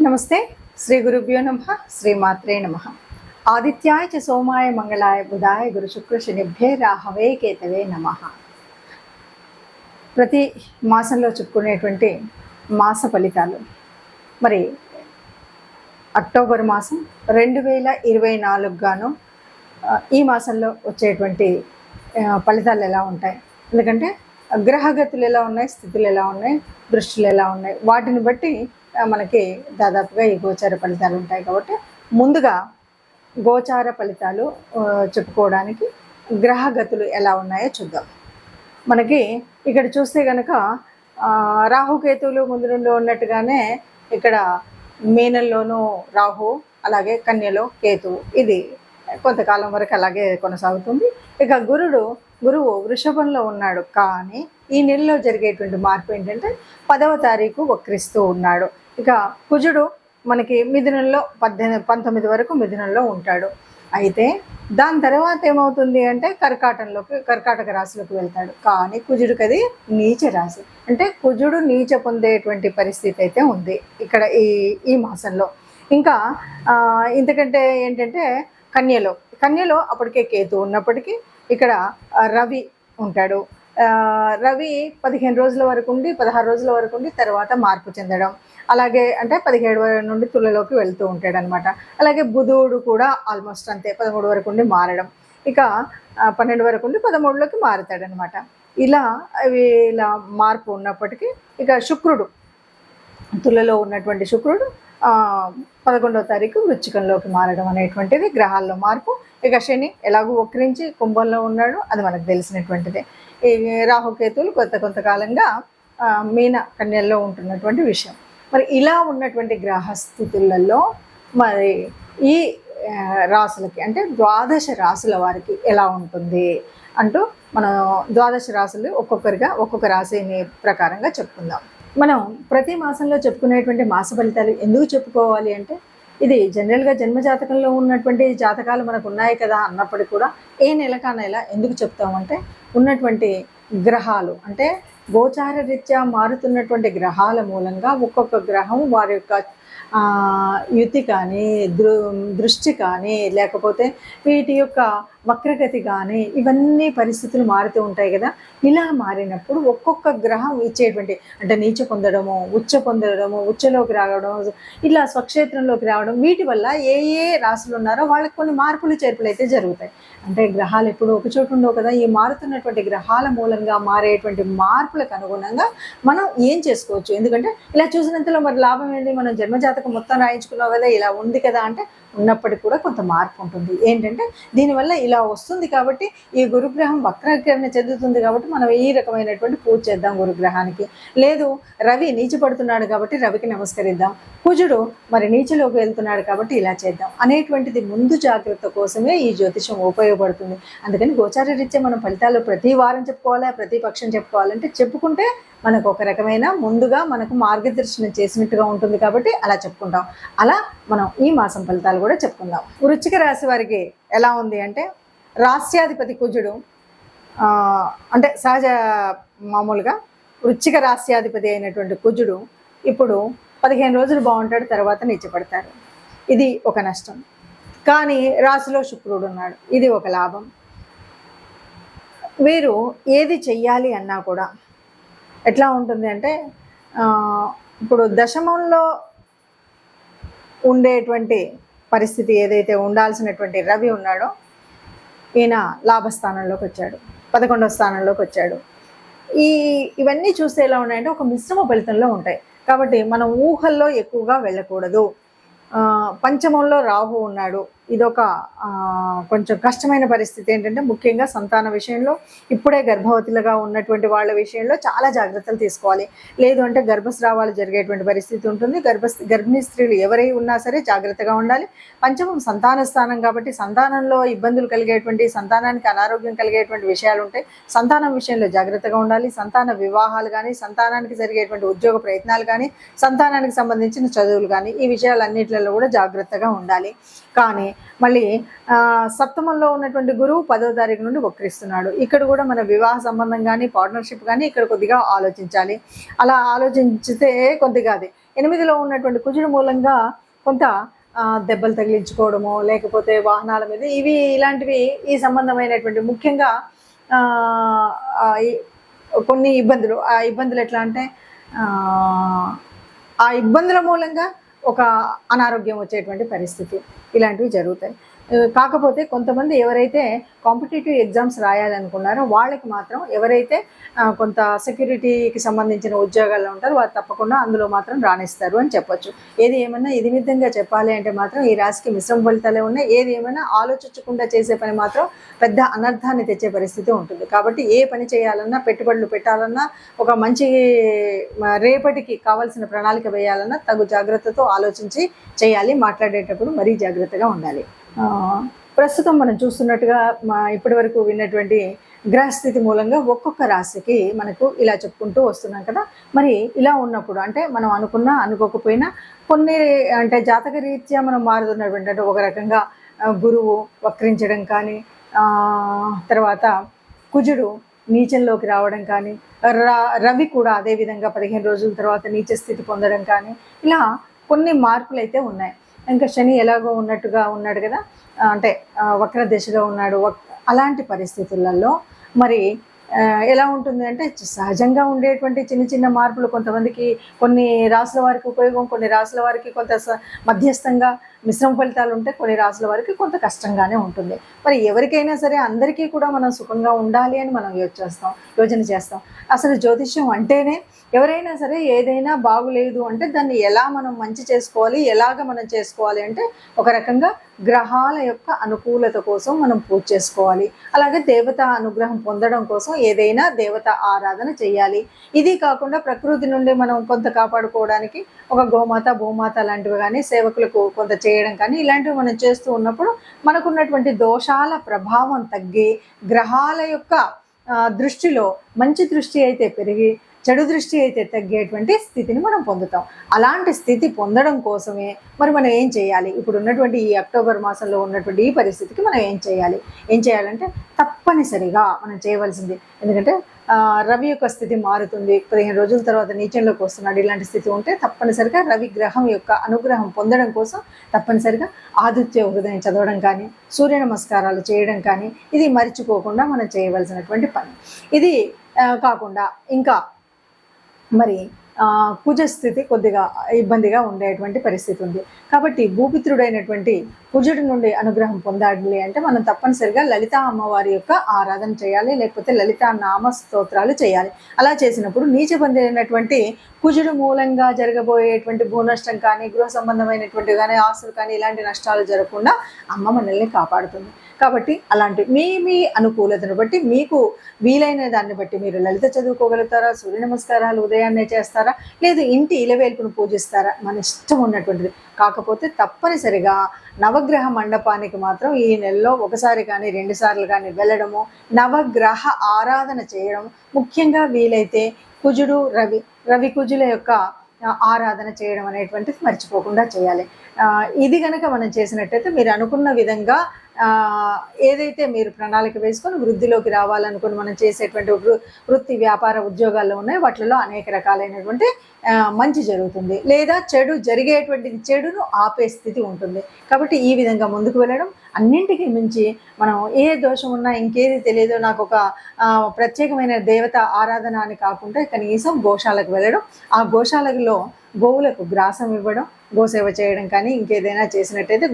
నమస్తే. శ్రీ గురుభ్యో నమః. శ్రీమాత్రే నమః. ఆదిత్యాయ చ సోమాయ మంగళాయ బుధాయ గురు శుక్ర శనిభ్యే రాహవే కేతవే నమః. ప్రతి మాసంలో చెప్పుకునేటువంటి మాస ఫలితాలు మరి అక్టోబర్ మాసం 2024 గాను ఈ మాసంలో వచ్చేటువంటి ఫలితాలు ఎలా ఉంటాయి, ఎందుకంటే గ్రహగతులు ఎలా ఉన్నాయి, స్థితులు ఎలా ఉన్నాయి, దృష్టిలు ఎలా ఉన్నాయి, వాటిని బట్టి మనకి దాదాపుగా ఈ గోచార ఫలితాలు ఉంటాయి. కాబట్టి ముందుగా గోచార ఫలితాలు చెప్పుకోవడానికి గ్రహగతులు ఎలా ఉన్నాయో చూద్దాం. మనకి ఇక్కడ చూస్తే కనుక రాహుకేతువులు ముందు నుండి ఉన్నట్టుగానే ఇక్కడ మీనంలోనూ రాహు, అలాగే కన్యలో కేతువు, ఇది కొంతకాలం వరకు అలాగే కొనసాగుతుంది. ఇక గురువు వృషభంలో ఉన్నాడు, కానీ ఈ నెలలో జరిగేటువంటి మార్పు ఏంటంటే 10వ తారీఖు వక్రిస్తూ ఉన్నాడు. ఇక కుజుడు మనకి మిథునంలో 19 వరకు మిథునంలో ఉంటాడు. అయితే దాని తర్వాత ఏమవుతుంది అంటే కర్కాటక రాశిలోకి వెళ్తాడు. కానీ కుజుడికి అది నీచ రాశి, అంటే కుజుడు నీచ పొందేటువంటి పరిస్థితి అయితే ఉంది ఇక్కడ ఈ మాసంలో. ఇంకా ఇంతకంటే ఏంటంటే కన్యలో అప్పటికే కేతు ఉన్నప్పటికీ ఇక్కడ రవి ఉంటాడు. రవి 15 రోజుల వరకు ఉండి 16 రోజుల వరకు ఉండి తర్వాత మార్పు చెందడం, అలాగే అంటే 17 నుండి తులలోకి వెళ్తూ ఉంటాడు అనమాట. అలాగే బుధుడు కూడా ఆల్మోస్ట్ అంతే, 13 వరకు ఉండి మారడం, ఇక 12 వరకు ఉండి 13లోకి మారుతాడు అనమాట. ఇలా మార్పు ఉన్నప్పటికీ ఇక శుక్రుడు, తులలో ఉన్నటువంటి శుక్రుడు 11వ తారీఖు వృశ్చికంలోకి మారడం అనేటువంటిది గ్రహాల్లో మార్పు. ఇక శని ఎలాగూ వక్రించి కుంభంలో ఉన్నాడు, అది మనకు తెలిసినటువంటిదే. ఈ రాహుకేతువులు కొంతకాలంగా మీన కన్యల్లో ఉంటున్నటువంటి విషయం. మరి ఇలా ఉన్నటువంటి గ్రహస్థితులలో మరి ఈ రాశులకి అంటే ద్వాదశ రాశుల వారికి ఎలా ఉంటుంది అంటూ మనం ద్వాదశ రాశులు ఒక్కొక్క రాశిని ప్రకారంగా చెప్పుకుందాం. మనం ప్రతి మాసంలో చెప్పుకునేటువంటి మాస ఫలితాలు ఎందుకు చెప్పుకోవాలి అంటే, ఇది జనరల్గా జన్మజాతకంలో ఉన్నటువంటి జాతకాలు మనకు ఉన్నాయి కదా అన్నప్పటికీ కూడా ఏ నెలకా నెల ఎందుకు చెప్తామంటే, ఉన్నటువంటి గ్రహాలు అంటే గోచార రీత్యా మారుతున్నటువంటి గ్రహాల మూలంగా ఒక్కొక్క గ్రహం వారి యొక్క యుతి కానీ దృష్టి కానీ లేకపోతే వీటి యొక్క వక్రగతి కానీ ఇవన్నీ పరిస్థితులు మారుతూ ఉంటాయి కదా. ఇలా మారినప్పుడు ఒక్కొక్క గ్రహం ఇచ్చేటువంటి అంటే నీచ పొందడము, ఉచ్చలోకి రావడం, ఇలా స్వక్షేత్రంలోకి రావడం, వీటి వల్ల ఏ రాశులు ఉన్నారో వాళ్ళకి కొన్ని మార్పులు చేర్పులు అయితే జరుగుతాయి. అంటే గ్రహాలు ఎప్పుడు ఒక చోటు ఉండవు కదా. ఈ మారుతున్నటువంటి గ్రహాల మూలంగా మారేటువంటి మార్పులకు అనుగుణంగా మనం ఏం చేసుకోవచ్చు, ఎందుకంటే ఇలా చూసినంతలో మరి లాభం ఏంటి, మనం జన్మజాతకం మొత్తం రాయించుకున్నావు కదా, ఇలా ఉంది కదా అంటే ఉన్నప్పటికీ కూడా కొంత మార్పు ఉంటుంది. ఏంటంటే దీనివల్ల ఇలా వస్తుంది కాబట్టి ఈ గురుగ్రహం వక్రీకరణ చెందుతుంది కాబట్టి మనం ఈ రకమైనటువంటి పూజ చేద్దాం గురుగ్రహానికి. లేదు రవి నీచపడుతున్నాడు కాబట్టి రవికి నమస్కరిద్దాం, కుజుడు మరి నీచలోకి వెళ్తున్నాడు కాబట్టి ఇలా చేద్దాం అనేటువంటిది ముందు జాగ్రత్త కోసమే ఈ జ్యోతిషం ఉపయోగపడుతుంది. అందుకని గోచార రీత్యా మనం ఫలితాలు ప్రతి వారం చెప్పుకోవాలా, ప్రతి పక్షం చెప్పుకోవాలంటే చెప్పుకుంటే మనకు ఒక రకమైన ముందుగా మనకు మార్గదర్శనం చేసినట్టుగా ఉంటుంది కాబట్టి అలా చెప్పుకుంటాం. అలా మనం ఈ మాసం ఫలితాలు కూడా చెప్పుకుందాం. వృశ్చిక రాశి వారికి ఎలా ఉంది అంటే, రాస్యాధిపతి కుజుడు అంటే సహజ మామూలుగా వృశ్చిక రాస్యాధిపతి అయినటువంటి కుజుడు ఇప్పుడు 15 రోజులు బాగుంటాడు, తర్వాత నీచపడతాడు. ఇది ఒక నష్టం. కానీ రాశిలో శుక్రుడు ఉన్నాడు, ఇది ఒక లాభం. వీరు ఏది చెయ్యాలి అన్నా కూడా ఎట్లా ఉంటుంది అంటే, ఇప్పుడు దశమంలో ఉండేటువంటి పరిస్థితి ఏదైతే ఉండాల్సినటువంటి రవి ఉన్నాడో ఈయన లాభస్థానంలోకి వచ్చాడు, 11వ స్థానంలోకి వచ్చాడు. ఇవన్నీ చూస్తే ఎలా ఉన్నాయంటే ఒక మిశ్రమ ఫలితంలో ఉంటాయి. కాబట్టి మనం ఊహల్లో ఎక్కువగా వెళ్ళకూడదు. పంచమంలో రాహు ఉన్నాడు, ఇదొక కొంచెం కష్టమైన పరిస్థితి. ఏంటంటే ముఖ్యంగా సంతాన విషయంలో ఇప్పుడే గర్భవతులుగా ఉన్నటువంటి వాళ్ళ విషయంలో చాలా జాగ్రత్తలు తీసుకోవాలి. లేదు అంటే గర్భస్రావాలు జరిగేటువంటి పరిస్థితి ఉంటుంది. గర్భిణీ స్త్రీలు ఎవరై ఉన్నా సరే జాగ్రత్తగా ఉండాలి. పంచమం సంతాన స్థానం కాబట్టి సంతానంలో ఇబ్బందులు కలిగేటువంటి, సంతానానికి అనారోగ్యం కలిగేటువంటి విషయాలు ఉంటాయి. సంతానం విషయంలో జాగ్రత్తగా ఉండాలి. సంతాన వివాహాలు కానీ, సంతానానికి జరిగేటువంటి ఉద్యోగ ప్రయత్నాలు కానీ, సంతానానికి సంబంధించిన చదువులు కానీ, ఈ విషయాలన్నింటిలో కూడా జాగ్రత్తగా ఉండాలి. కానీ మళ్ళీ సప్తమంలో ఉన్నటువంటి గురువు 10వ తారీఖు నుండి వక్రిస్తున్నాడు. ఇక్కడ కూడా మన వివాహ సంబంధం కానీ, పార్ట్నర్షిప్ కానీ ఇక్కడ కొద్దిగా ఆలోచించాలి. అలా ఆలోచించితే కొద్దిగా అది 8లో ఉన్నటువంటి కుజుడు మూలంగా కొంత దెబ్బలు తగిలించుకోవడము, లేకపోతే వాహనాల మీద ఇలాంటివి ఈ సంబంధమైనటువంటి ముఖ్యంగా కొన్ని ఇబ్బందులు. ఆ ఇబ్బందులు ఎట్లా అంటే ఆ ఇబ్బందుల మూలంగా ఒక అనారోగ్యం వచ్చేటువంటి పరిస్థితి ఇలాంటివి జరుగుతాయి. కాకపోతే కొంతమంది ఎవరైతే కాంపిటేటివ్ ఎగ్జామ్స్ రాయాలనుకున్నారో వాళ్ళకి మాత్రం ఎవరైతే కొంత సెక్యూరిటీకి సంబంధించిన ఉద్యోగాల్లో ఉంటారో వారు తప్పకుండా అందులో మాత్రం రాణిస్తారు అని చెప్పొచ్చు. ఏది ఏమైనా ఇది విధంగా చెప్పాలి అంటే మాత్రం ఈ రాశికి మిశ్రమ ఫలితాలే ఉన్నాయి. ఏది ఏమైనా ఆలోచించకుండా చేసే పని మాత్రం పెద్ద అనర్థాన్ని తెచ్చే పరిస్థితి ఉంటుంది. కాబట్టి ఏ పని చేయాలన్నా, పెట్టుబడులు పెట్టాలన్నా, ఒక మంచి రేపటికి కావాల్సిన ప్రణాళిక వేయాలన్నా తగు జాగ్రత్తతో ఆలోచించి చేయాలి. మాట్లాడేటప్పుడు మరీ జాగ్రత్తగా ఉండాలి. ప్రస్తుతం మనం చూస్తున్నట్టుగా ఇప్పటి వరకు విన్నటువంటి గ్రహస్థితి మూలంగా ఒక్కొక్క రాశికి మనకు ఇలా చెప్పుకుంటూ వస్తున్నాం కదా. మరి ఇలా ఉన్నప్పుడు అంటే మనం అనుకున్నా అనుకోకపోయినా కొన్ని అంటే జాతక రీత్యా మనం మారుతున్నటువంటి అంటే ఒక రకంగా గురువు వక్రించడం కానీ, తర్వాత కుజుడు నీచంలోకి రావడం కానీ, రవి కూడా అదేవిధంగా 15 రోజుల తర్వాత నీచ స్థితి పొందడం కానీ, ఇలా కొన్ని మార్పులు అయితే ఉన్నాయి. ఇంకా శని ఎలాగో ఉన్నట్టుగా ఉన్నాడు కదా, అంటే వక్ర దిశగా ఉన్నాడు. అలాంటి పరిస్థితులలో మరి ఎలా ఉంటుంది అంటే సహజంగా ఉండేటువంటి చిన్న చిన్న మార్పులు కొంతమందికి కొన్ని రాసుల వారికి ఉపయోగం, కొన్ని రాసుల వారికి కొంత మధ్యస్థంగా మిశ్రమ ఫలితాలు ఉంటాయి, కొన్ని రాసుల వారికి కొంత కష్టంగానే ఉంటుంది. మరి ఎవరికైనా సరే అందరికీ కూడా మనం సుఖంగా ఉండాలి అని మనం యోచన చేస్తాం. అసలు జ్యోతిష్యం అంటేనే ఎవరైనా సరే ఏదైనా బాగులేదు అంటే దాన్ని ఎలా మనం మంచి చేసుకోవాలి, ఎలాగ మనం చేసుకోవాలి అంటే ఒక రకంగా గ్రహాల యొక్క అనుకూలత కోసం మనం పూజ చేసుకోవాలి. అలాగే దేవత అనుగ్రహం పొందడం కోసం ఏదైనా దేవత ఆరాధన చేయాలి. ఇది కాకుండా ప్రకృతి నుండి మనం కొంత కాపాడుకోవడానికి ఒక గోమాత, భూమాత లాంటివి కానీ సేవకులకు కొంత చేయడం కానీ ఇలాంటివి మనం చేస్తూ ఉన్నప్పుడు మనకున్నటువంటి దోషాల ప్రభావం తగ్గి గ్రహాల యొక్క దృష్టిలో మంచి దృష్టి అయితే పెరిగి చెడు దృష్టి అయితే తగ్గేటువంటి స్థితిని మనం పొందుతాం. అలాంటి స్థితి పొందడం కోసమే మరి మనం ఏం చేయాలి? ఇప్పుడు ఉన్నటువంటి ఈ అక్టోబర్ మాసంలో ఉన్నటువంటి ఈ పరిస్థితికి మనం ఏం చేయాలంటే తప్పనిసరిగా మనం చేయవలసింది, ఎందుకంటే రవి యొక్క స్థితి మారుతుంది, 15 రోజుల తర్వాత నీచంలోకి వస్తున్నాడు. ఇలాంటి స్థితి ఉంటే తప్పనిసరిగా రవి గ్రహం యొక్క అనుగ్రహం పొందడం కోసం తప్పనిసరిగా ఆదిత్య హృదయం చదవడం కానీ, సూర్య నమస్కారాలు చేయడం కానీ ఇది మర్చిపోకుండా మనం చేయవలసినటువంటి పని. ఇది కాకుండా ఇంకా మరి కుజస్థితి కొద్దిగా ఇబ్బందిగా ఉండేటువంటి పరిస్థితి ఉంది. కాబట్టి భూపిత్రుడైనటువంటి కుజుడి నుండి అనుగ్రహం పొందాలి అంటే మనం తప్పనిసరిగా లలితా అమ్మవారి యొక్క ఆరాధన చేయాలి, లేకపోతే లలితా నామ స్తోత్రాలు చేయాలి. అలా చేసినప్పుడు నీచబంధైనటువంటి కుజుడు మూలంగా జరగబోయేటువంటి భూనష్టం కానీ, గృహ సంబంధమైనటువంటి కానీ, ఆస్తులు కానీ ఇలాంటి నష్టాలు జరగకుండా అమ్మ మనల్ని కాపాడుతుంది. కాబట్టి అలాంటి మీ అనుకూలతను బట్టి మీకు వీలైన దాన్ని బట్టి మీరు లలిత చదువుకోగలుగుతారా, సూర్య నమస్కారాలు ఉదయాన్నే చేస్తారా, లేదు ఇంటి ఇలవేల్పును పూజిస్తారా, మన ఇష్టం ఉన్నటువంటిది. కాకపోతే తప్పనిసరిగా నవగ్రహ మండపానికి మాత్రం ఈ నెలలో ఒకసారి కానీ 2 సార్లు కానీ వెళ్ళడము, నవగ్రహ ఆరాధన చేయడం, ముఖ్యంగా వీలైతే కుజుడు రవి కుజుల యొక్క ఆరాధన చేయడం అనేటువంటిది మర్చిపోకుండా చేయాలి. ఇది కనుక మనం చేసినట్టయితే మీరు అనుకున్న విధంగా ఏదైతే మీరు ప్రణాళిక వేసుకొని వృద్ధిలోకి రావాలనుకుని మనం చేసేటువంటి వృత్తి, వ్యాపార, ఉద్యోగాల్లో ఉన్నాయి వాటిలో అనేక రకాలైనటువంటి మంచి జరుగుతుంది, లేదా జరిగేటువంటి చెడును ఆపే స్థితి ఉంటుంది. కాబట్టి ఈ విధంగా ముందుకు వెళ్ళడం, అన్నింటికీ మించి మనం ఏ దోషం ఉన్నా ఇంకేది తెలియదో నాకు ఒక ప్రత్యేకమైన దేవత ఆరాధన అని కాకుండా కనీసం గోశాలకు వెళ్ళడం, ఆ గోశాలలో గోవులకు గ్రాసం ఇవ్వడం, గోసేవ చేయడం కానీ ఇంకేదైనా చేసినట్టయితే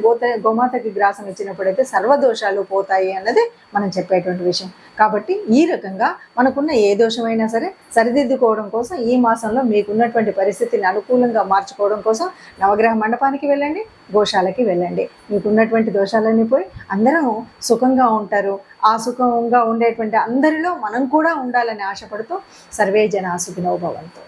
గోమాతకి గ్రాసం ఇచ్చినప్పుడైతే సర్వదోషాలు పోతాయి అన్నది మనం చెప్పేటువంటి విషయం. కాబట్టి ఈ రకంగా మనకున్న ఏ దోషమైనా సరే సరిదిద్దుకోవడం కోసం ఈ మాసంలో మీకున్నటువంటి పరిస్థితిని అనుకూలంగా మార్చుకోవడం కోసం నవగ్రహ మండపానికి వెళ్ళండి, గోశాలకి వెళ్ళండి. మీకున్నటువంటి దోషాలన్నీ పోయి అందరం సుఖంగా ఉంటారు. ఆ సుఖంగా ఉండేటువంటి అందరిలో మనం కూడా ఉండాలని ఆశపడుతూ సర్వే జనా సుఖినో భవంతు.